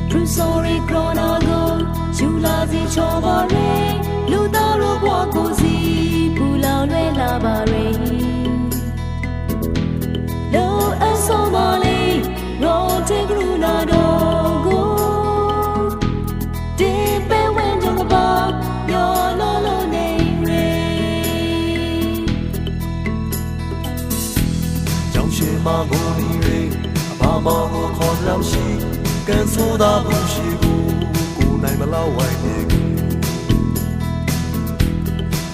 True sorry corner go Julazi chobare Ludaro boakozi Pula lwe labare Lo asomale Rote gruna dogo Depe wenjong ba Yololo neire Jangshi ma goni re Mama go khon shi Can soda bushigu Go nai mala wai nig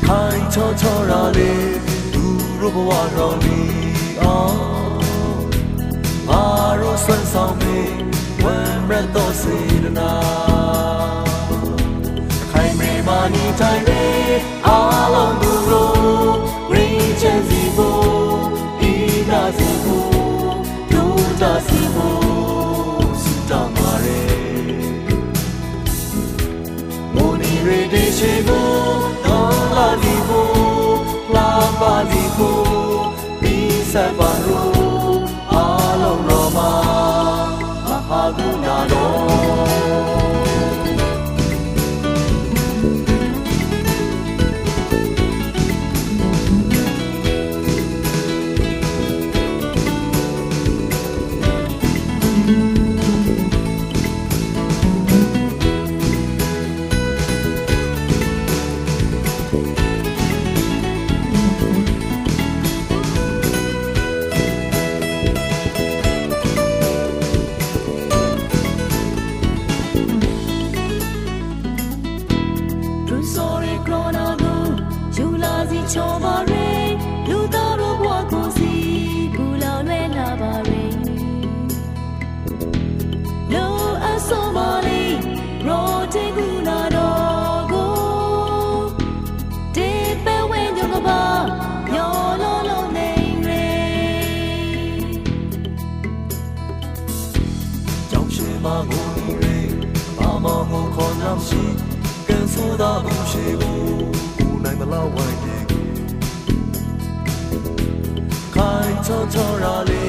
Kai cho cho ra le Du ro bwa ro li Aro san sao me Wen red do si na Kai me mani tai re Along du ro Ring chen zi bo Ina zi bo Du da si bo Damare Moni rede chego Dala libo La balibo Bisa baru Alam Roma Mahagunado Chobare, Ludaro boakozi, Pula lwe labare. Lo asomale, rote guna dogo. Depe wenjong ba, yololo neire. Jangshi ma goni re, mama go khon shi, can soda bushigu, go nai mala wai nig. Kai cho cho ra le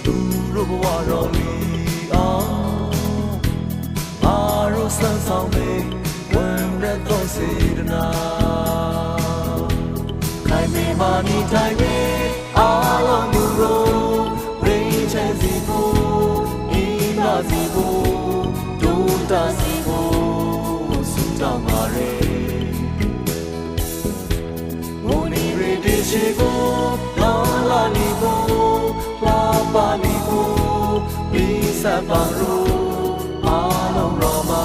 Du ro bwa ro li Aro san sao me Wen red do si na Kai me mani tai re Along du ro Ring chen zi bu Ina zi bu Du da si bu Su da ma re Moni re de che go La libo, la balibo, bisa baru, alam Roma.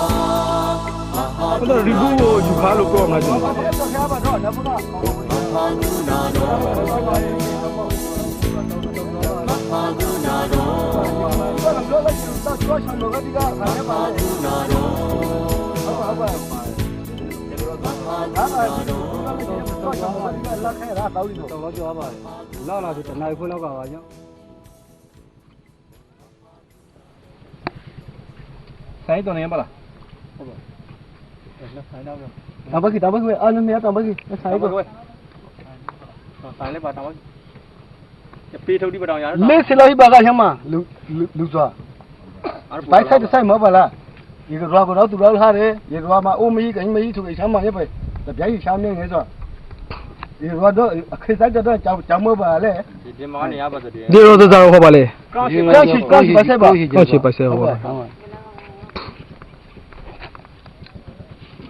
Ada ribu juga lo kau ngaji. Mahagunado, Mahagunado, Mahagunado. Saya tu ni apa lah? Tambah lagi, anu ni tambah lagi. Saya tu. Saya lepas tambah. Pi thau di badang ya. Mesti lagi bagai sama, lu tua. Baik saya mau bala. Ini kalau kau tu kalau hari, ini kalau ma umi kan umi tu sama ya, tapi jadi sama ni so. Ini kalau tu, kita jadi jam mau bala. Dia mana ni apa tadi? Dia roda jauh apa balik? Kasih pasal apa? Kasih pasal apa?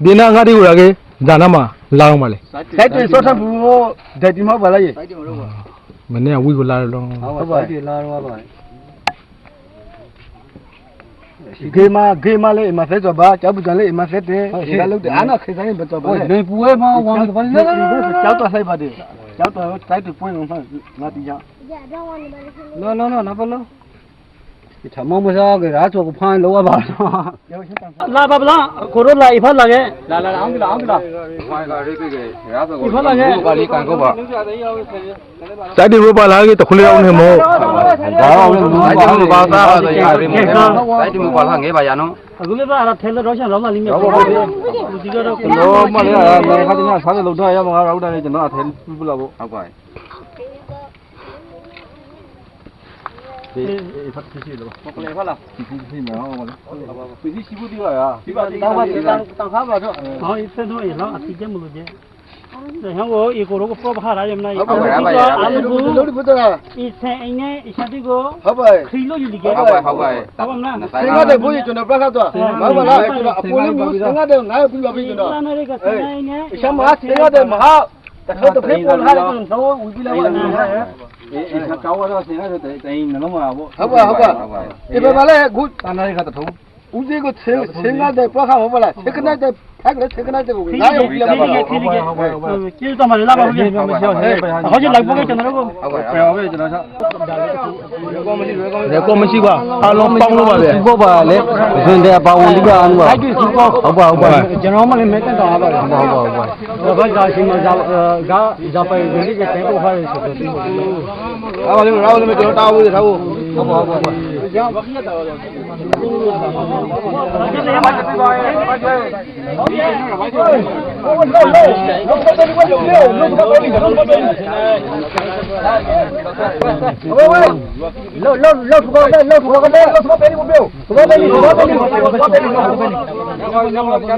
Dia nak ngari ulah ke? Jangan mah, lalang balik. Saya tu sosan buo, jadi mau bala ye. Mana yang wujud lalang dong? Apa? Lalang apa? Gema le masa coba, cabu jalan masa te. Kalau anak kita ni betul betul. Ni buat mah wang tu balik. Jauh tu saya pada. Jauh tu saya tu pun orang nanti jauh. No, apa lo? Kita mau masa ke raja ko phan lo ba. La ba la, koro la ifat la ke. La, ang la. Wai la ri ke raja ko. Ifat la ke. Ko li kan ko ba. Saya di rumah lagi tak kuliah orang mau. Saya di rumah bahasa ada ya. Saya di rumah bahasa nggak bayar no. Aku le ba ara thela ro shan lo la li me. Diga ro Lo ma le ya, me kha dina sa le lo da ya ma ra u da ni jno a thel pu la bo. Apa? ဖတ်ရှိလို့ မကလေးဖတ်လား ဒီမှာဟောပါလား ပစ္စည်းရှိဘူးဒီပါရဒီပါ တောင်းပါတောင်းခါပါတော့ဟောဆက်တော့ရလောက်အတိကျမလို့ကျဟောကိုအီကိုကိုပပခါရမနာအာလူကို လို့ဒီဘုရား အီဆန်အင်းနဲ့အရှာတိကို ဟုတ်ပါရဲ့ ခီလို့ယူလိကဲ ဟုတ်ပါဟုတ်ပါ ဟုတ်မလား စင်ကားတဲ့ဘုရားကျွန်တော်ပြတ်ခတ်သွားမဟုတ်ပါလားကျွန်တော်အပေါ်လေးမျိုးစင်ကားတဲ့နားပြီးပါပြီကျွန်တော် ဆန်ရကဆန်အင်းနဲ့ ရှမ်းမစင်ကားတဲ့မဟာတခါတော့ဖေးပေါ်လာတယ်ကျွန်တော်ဝီပြီးလာပါလား အေးကောင်းတော့ဆင်ရတဲ့တိုင်းနှလုံးမှာပေါ့ ဟုတ်ပါဒီဘက်မှာလည်းအခုတန်နာရီခတ်ထုံးဦးသေးကိုစင်ကားတဲ့ပြတ်ခတ်ဟုတ်ပါလားစင်ကားတဲ့ဖက်လည်းစင်ကားတဲ့ကိုနားရောက်ပြီးလာပါလား ကျေးဇူးတော်လာပါဦးကြီးဟောကြလိုက်ပို့ကျွန်တော်တို့ ဟုတ်ပါပြောပဲကျွန်တော် ကောမရှိပါအားလုံးပေါင်းလို့ပါပဲ ဘောပါလေဇင်တဲ့အပါဝင်ဒီကအမှုပါဟုတ်ပါဟုတ်ပါကျွန်တော်မှလည်းမဲတက်တော်ပါဟုတ်ပါဟုတ်ပါဘာသာရှင်မဇာဂျာပိုင်ဒီကတဲပေါ်ဖားရဆိုတော့ဒီလိုအားလုံးကျွန်တော်တာဖို့ထားဖို့ ဟုတ်ပါဟုတ်ပါကျောင်းဘာဖြစ်တော့လဲလောက်ကောပဲလောက်ကောပဲလောက်ကောပဲဒီမပြောဘောပဲဒီဘောပဲဒီဘောပဲဒီဘောပဲဒီဘောပဲဒီ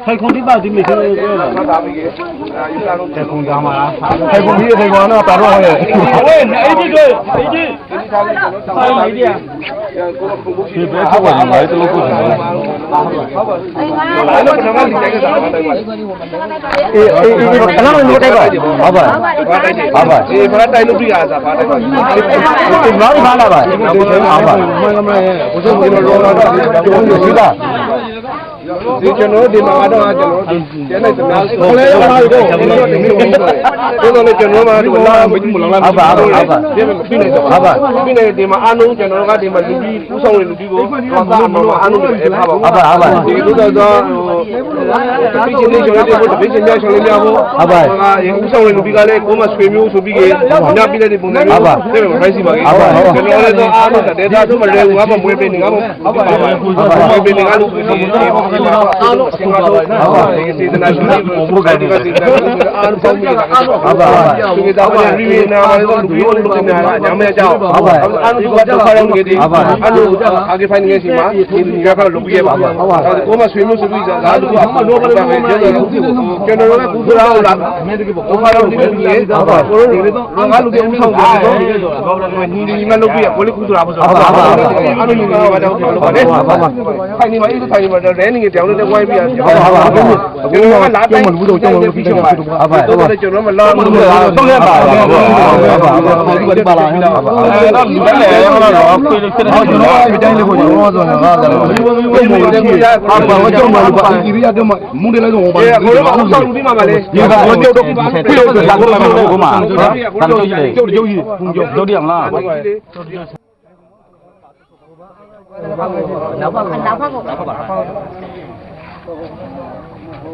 ထိုင်ခွန်တိပါဒီမေဆိုပြောတာ တာပြီးကေယူလာလို့ ထိုင်ခွန်သားမှာလား ထိုင်ကုန်ပြီးထိုင်ကုန်တော့ပါတော့ဟဲ့ ဝေးအဲ့ဒီတွေအဲ့ဒီ ဒီထားလေးကျွန်တော် ဆိုင်လိုက်တယ် ကိုကပုံဒီဖို့ပဲထောက်ပါမှာတလို့ကို ဟုတ်ပါအဲ့တော့ကျွန်တော်ဒီတိုင်းကစားတယ်အေးခဏမလို့တိုက်ပါဟုတ်ပါဟုတ်ပါ အေးဘာတိုက်လို့ပြရတာဘာတိုက်ပါ ဒီဘာလို့လာပါဒီလိုချင်းအောင်ပါမှန်ကမှန်ရဲ့ဘုရားကိုရောတော့ကျုံးရှိတာ ဒီကျွန်တော်ဒီမှာတော့ကျွန်တော်ကျန်တဲ့သမားကိုလည်းလာတော့ကျွန်တော်တင်နေတယ်ကျွန်တော်လည်းကျွန်တော်မှဒီလာမကြည့်မလားဒီမှာပြီးနေတော့ပြီးနေဒီမှာအားလုံးကျွန်တော်ကဒီမှာလူကြီးပူဆောင်နေလူကြီးကိုတော့အားလုံးအားလုံးလည်းဖားပါဒီလိုတော့ပြီးချင်းနေကျွန်တော်တို့တပိချင်းများဆောင်လို့ရဖို့ရေဦးဆောင်နေလူကြီးကလည်းကိုမဆွေမျိုးဆိုပြီးညပြတဲ့ပုံစံမျိုးတဲ့မိုင်းစီပါကျွန်တော်လည်းတော့အားလုံးဒေတာတို့မလဲငါမမွေးပေးနေငါမမွေးပေးနေငါလို့ဆိုပြီးအားလုံးအစင်ကတော့ဒီစေတနာရှင်တွေဘုရားဒီကစေတနာရှင်တွေအားလုံးပေါင်းပြီးတာဟုတ်ပါဘူးဒီတော့ရီရီနာလို့လူမျိုးလို့တင်နေတာညမကြောက်ဟုတ်ပါအားလုံးကကြောက်ဆောင်နေတယ်အားလုံးအာဂေဖိုင်နေရှိမှာဒီကကတော့လုပ်ပြရပါဟုတ်ပါကိုမဆွေမျိုးဆိုပြီးဒါလူကအမလို့ပဲကျွန်တော်ကကူစရာဟုတ်လားအမေတကယ်ပေါ့ဘာလို့ဒီလိုလဲဟုတ်ပါကိုလိုတော့ငါလူတွေဦးဆောင်တယ်တော့ညီမလုပ်ပြရကိုလေးကူစရာပေါ့ဆိုဟုတ်ပါအားလုံးညီမကတော့ဘာလို့လဲဖိုင်နေမှာအေးဖိုင်နေမှာရဲနေကြ ကြောင်နဲ့ဝိုင်းပြီးကျွန်တော်ကလာတိုင်းဘူးတော့ကျွန်တော်ပြီးချင်ပါတယ်ဟုတ်ပါတယ်ကျွန်တော်မလာဘူးတော့ရပါဘူးဟုတ်ပါလားတော့လူတိုင်းလည်းဟုတ်လားတော့ပြေးလို့ဖြစ်တယ်ကျွန်တော်ဒီတိုင်းလေးကိုကျွန်တော်ဆိုတော့ဟာတယ်ဘူးဘာကြောင့်မလို့ပါဒီရီယာတော့မုန်းတယ်လည်းတော့ဘာကိုတော့ဆောက်လူပြီးမှမလဲဒီကတော့ကျုပ်တော့ပြေလို့လာတော့မလို့ကိုမှာတန်ကျုပ်ကြီးကျုပ်ကြီးကျုပ်တရားမလားနောက်ပါ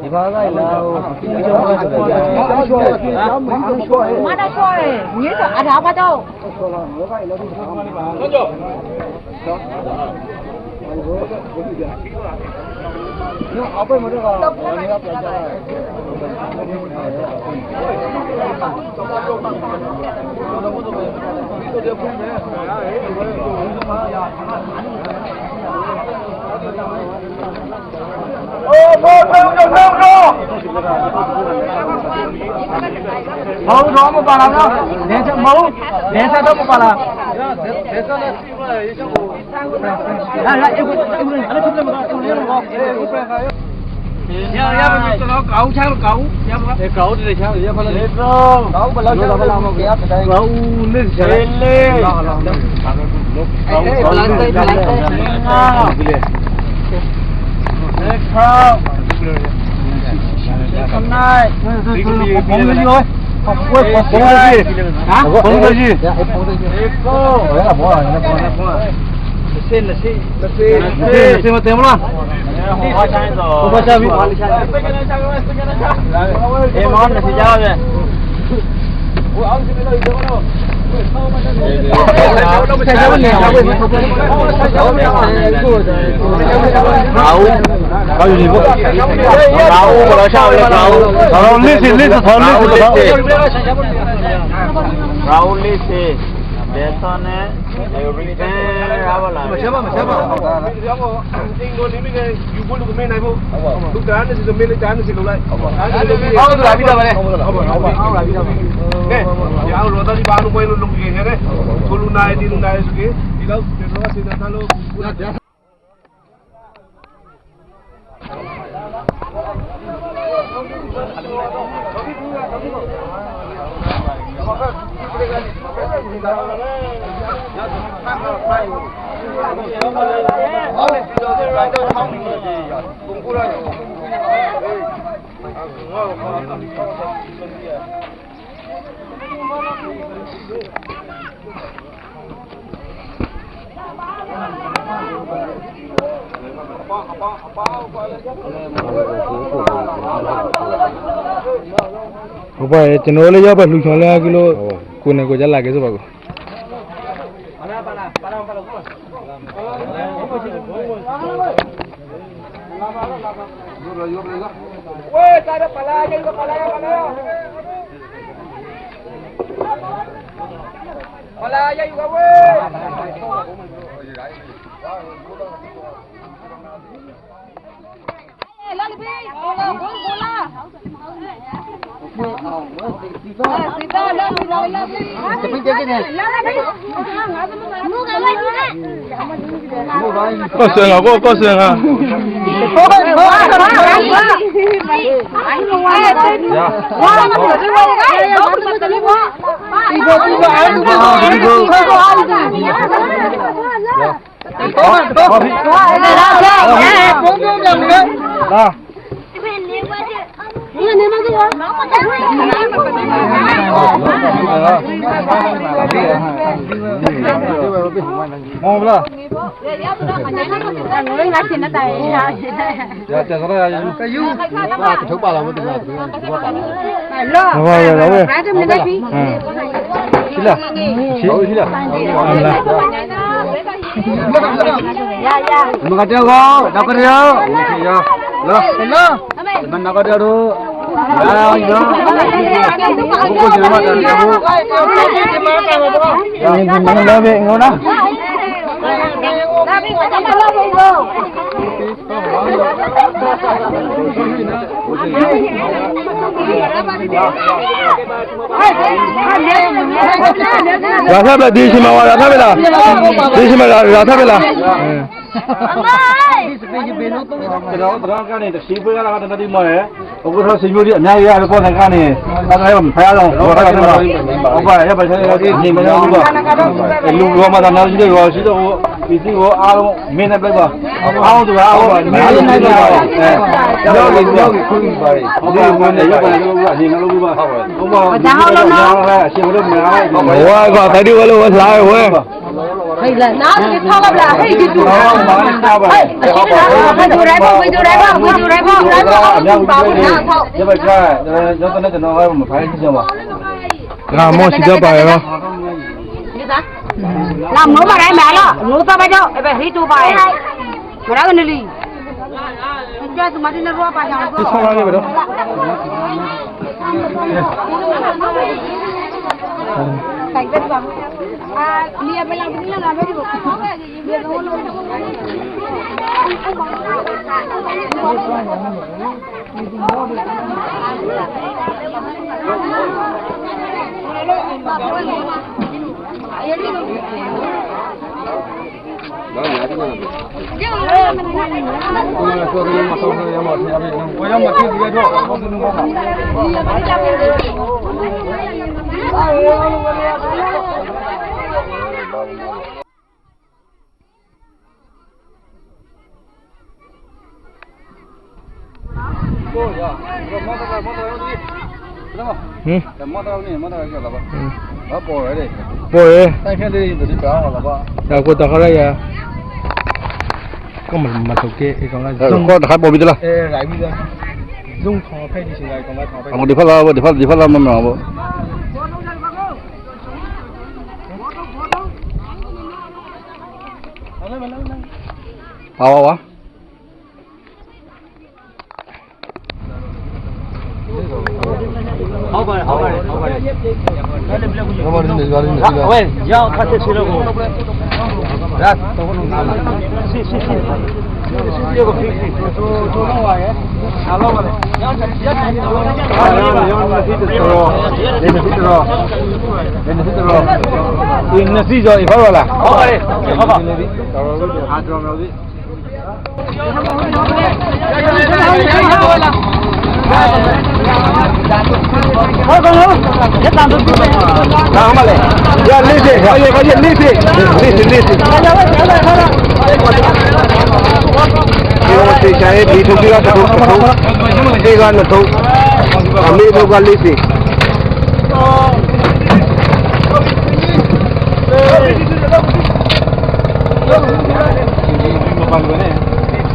ဒီဘာကလာဒီကြောင့်ဆိုတော့မတာချောရဲမြေတော့အထာဘာတော့အောက်ပဲမတော့ကနေရပြန်ကြတယ်မောင်တော်မပါလားနော်လဲစမောင်လဲစတော့မပါလားလဲစနဲ့စီမရရေချက်ကိုလာအေးအဲ့ဒါဖြစ်မလားကျွန်တော်ရောရပါကျွန်တော်ကောင်းချမ်းကောင်းရပါကောင်းတယ်ချမ်းရပါလေတော့ကောင်းဘယ်လောက်ချမ်းဘယ်လောက်မကြတိုင်းကောင်းလေးချမ်းလေးကောင်းကောင်းဘယ်လောက်တိုင်းငါလက်ခေါခနိုင်ဒီကနေ့ဘုံလေးရောဘုံလေးဟာဘုံလေးကိုရပါဘောရပါဘောစင်းမတယ်မလားဟောချိုင်းတော့ဘာချပြီအေးမောင်နေကြပါဗျဟိုအောင်စီလို့ဒီကတော့ဟုတ်ပါရဲ့ကျွန်တော်လည်းရောက်ပါလှူချော်လာကလို့ကိုယ်နဲ့ကိုကြလာခဲ့ဆိုပါကောဝေးစားရပါလားကျေပါလားပါလားပါလားရယူကဝေးလာလိဘေးကိုလာစီတာလာပြီတပိကြကနေလာပြီငါသမမမကလိုက်ပြီကောဆန်ကောကောဆန်ဟာမောင်လားငွေငါရှင်တဲ့ရရကြစရရယူထုတ်ပါလားမသိဘူးလောဘာရလဲဘာတမလိုက်ပြီရှိလားရှိလားရမကတော့တော့ကြရောလောမနကတော့လာရောကိုကျမတာဘူးမနလည်းပဲငိုလားလာပြီငါတမလာဘူးကိုရာသပဲဒီရှိမှာရာသပဲလားဒီရှိမှာရာသပဲလား တော့ကနေတရှိပေးရတာကတည်းကမှလည်းအခုတော့စီမျိုးကြီးအများကြီးရပေါ်နေကနေအဲ့ဒါဖယားတော့ဘောရကနေဟုတ်ပါရပါစေနေမလို့ပါလူရောမှာတော့ရှိတယ်ရောရှိတော့ဒီစီကိုအားလုံးမင်းနဲ့ပြပါအောင်သူအားလုံးမင်းနဲ့ပြပါရောက်ပြီခွင့်ပါတယ်ဟုတ်ပါဘူးနဲ့ရောက်ပါလို့အရင်ကလို့ပါဟုတ်ပါဘူးဒါဟုတ်လို့နော်အရှင်တို့များဝါကတတိဝလို့လာဝဲဟိလာနားလေးထောက်ပါလားဟိဒီတူဟိုပါဟိဒီရိုက်ပါအမြောက်ပါဘူးရပါကြတော့တော့ကျွန်တော်မဖိုင်းကြပါငါမောရှိတော့ပါရောဒီသားလာမိုးမရိုင်းမလားမိုးတော့ပါကြောအဲ့ပဲဟိတူပါရဲ့မရကနေလီကျသူမတင်ရောပါချောင်းဒီဆောင်းလေးပဲတော့ဆိုင်တဲ့ပါလီအမလာဘူးလာပဲဒီကိုဟုတ်ကဲ့ဒီလိုလုံးပေါ်ရဲတိုင်းဖြတ်လေးဒီပြောင်းလာပါဒါကိုတခါရရကမမတော့ကဲအကောင်ကဇုံတော့တခါပေါ်ပြီလားရိုက်ပြီလားဇုံခေါ်ဖက်ဒီရှင်ကောင်ကခေါ်ဖက်ဒီဖက်လာဒီဖက်လာမမဘောဝါဟုတ်ပါတယ်ဝဲရောင်းခတ်ချစ်လို့ကိုရာတော့လုံးနာစီရောကိုဖိတော့ပါရဲ့အားလုံးပါလေရောင်းနေဖြစ်တော့ဒီနစီကျော်ဖော်လာဟုတ်ပါတယ်ဟုတ်ပါအားတော်မျိုးဒီဟုတ်ကဲ့ရက်တန်တို့ပြမယ်ဒါမှလည်းရလေးစေခါရလေးစေဒီချာရဲ့ဒီထုတ်ကတော့ဒီကနှစ်ထုတ်အမေတို့ကလေးစေ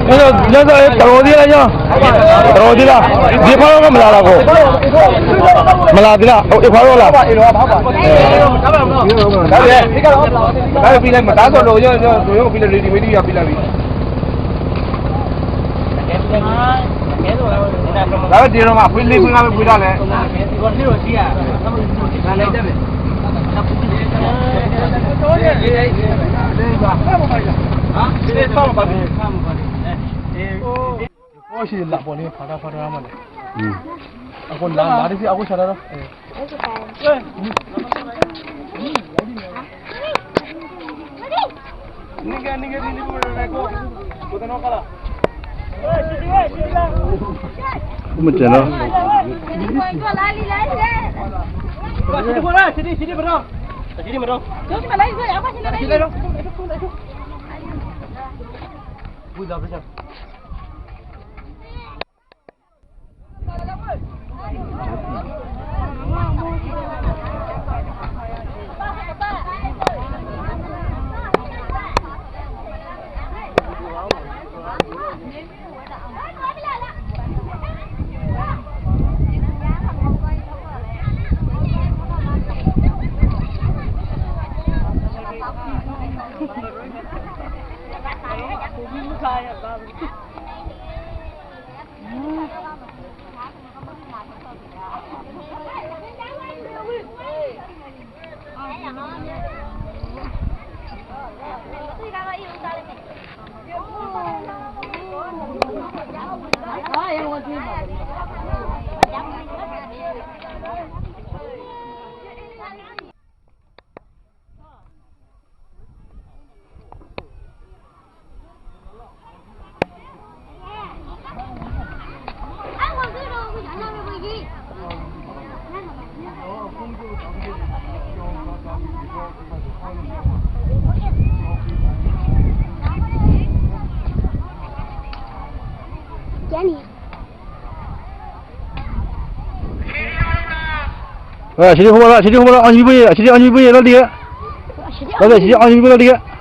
အဲ့တော့လက်စားတော်သေးလားကျောင်းတော်သေးလားဒီဖောတော့မလာတော့ကိုမလာသေးလားဟိုဖောတော့လားအေးတော့ပါဒါပဲဒီကတော့ဒါပြီးလိုက်မှာဒါဆိုတော့ရောပြီးလိုက်ဒီမီဒီယာပြီးလိုက်ပြီဒါပဲဒီတော့မှဖွင့်လေးဖွင့်လာပဲဖွင့်လာလဲဒီကောဒီတော့ရှိရလာလိုက်တယ်တော်ရဲ့လေးပါဟာဒီဆောင်းပါပြီပေါ်ရှိလာပေါ်နေဖာတာမလဲအခုလာဒီစီအခုရှာတော့နေကဒီလိုရကိုတော့ကလာမကျနော်ဒီကိုလာလီလာတယ်ဒီကိုလာစီဒီမတော့ဒီမတော့ကျုပ်မလိုက်ရအောင်ရှင်လိုက်တော့ဘူးတော့ပြချ 시리 호바라 안지부에 시리 안지부에 라디야 맞아 시리 안지부에 라디야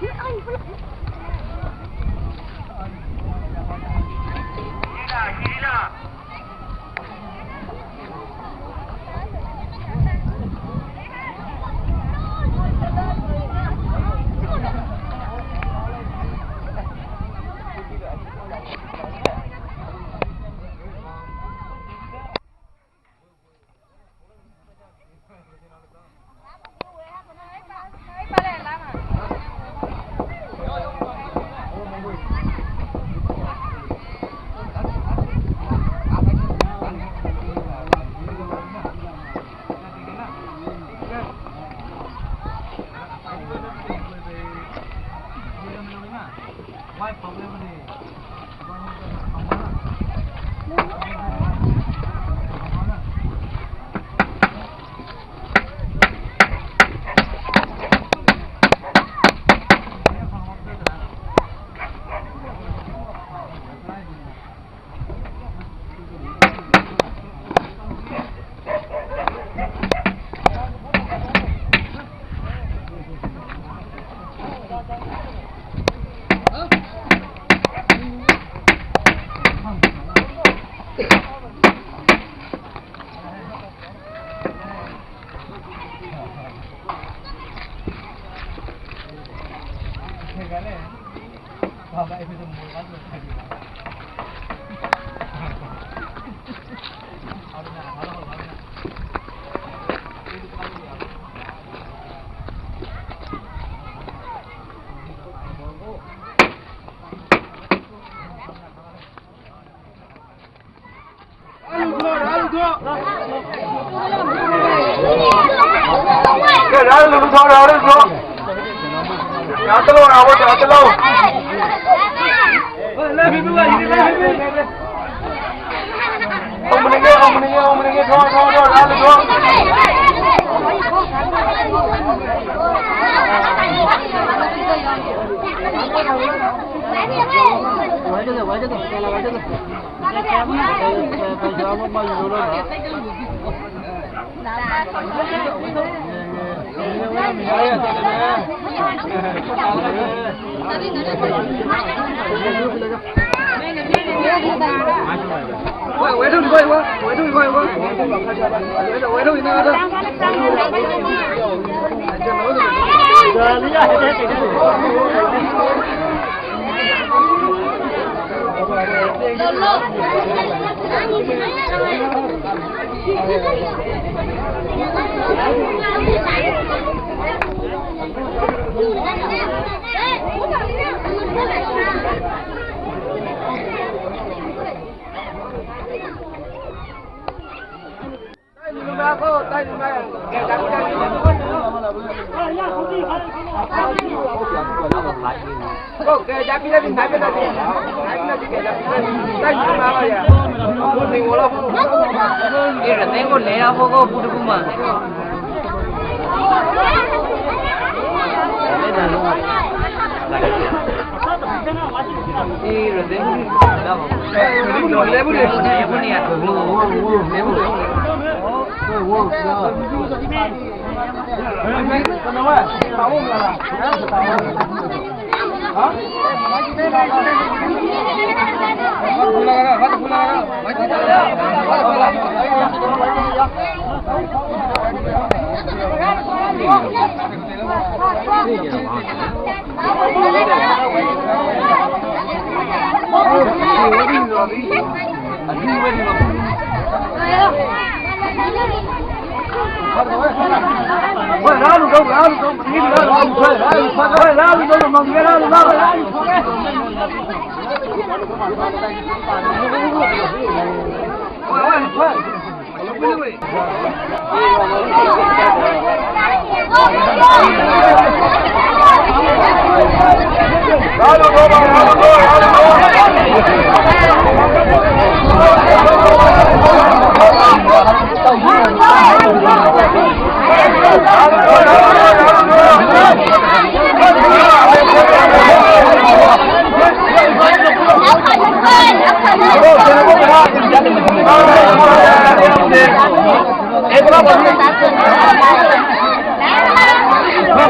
Hey,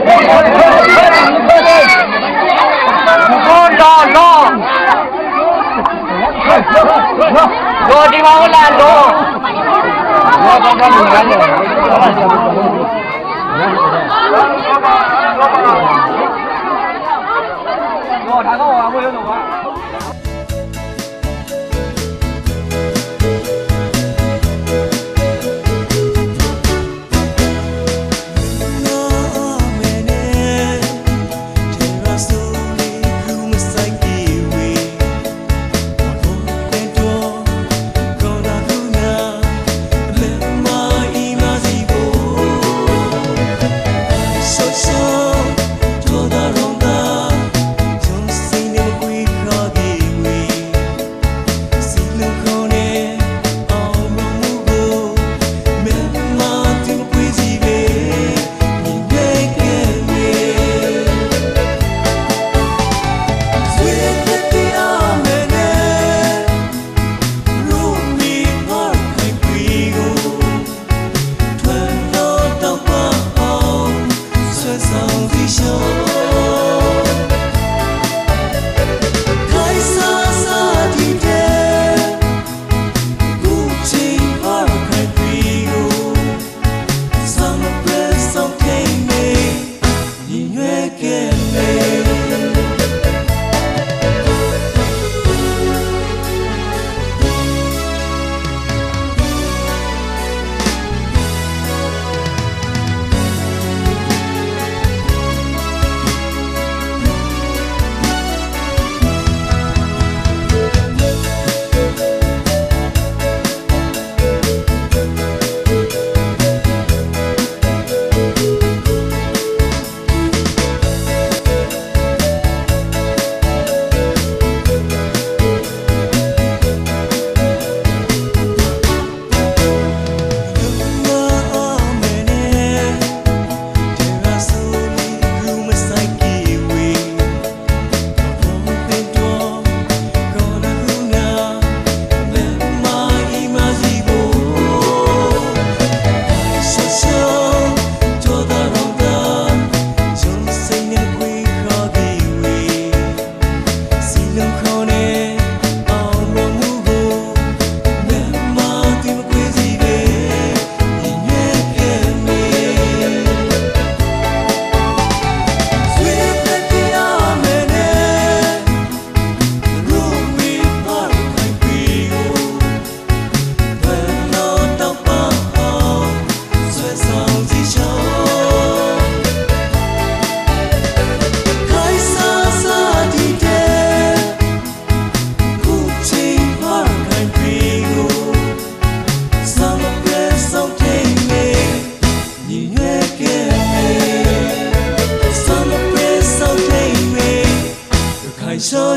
Lo di mau lah lo. Lo kan kan lo. Lo dah kau apa yang lo?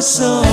so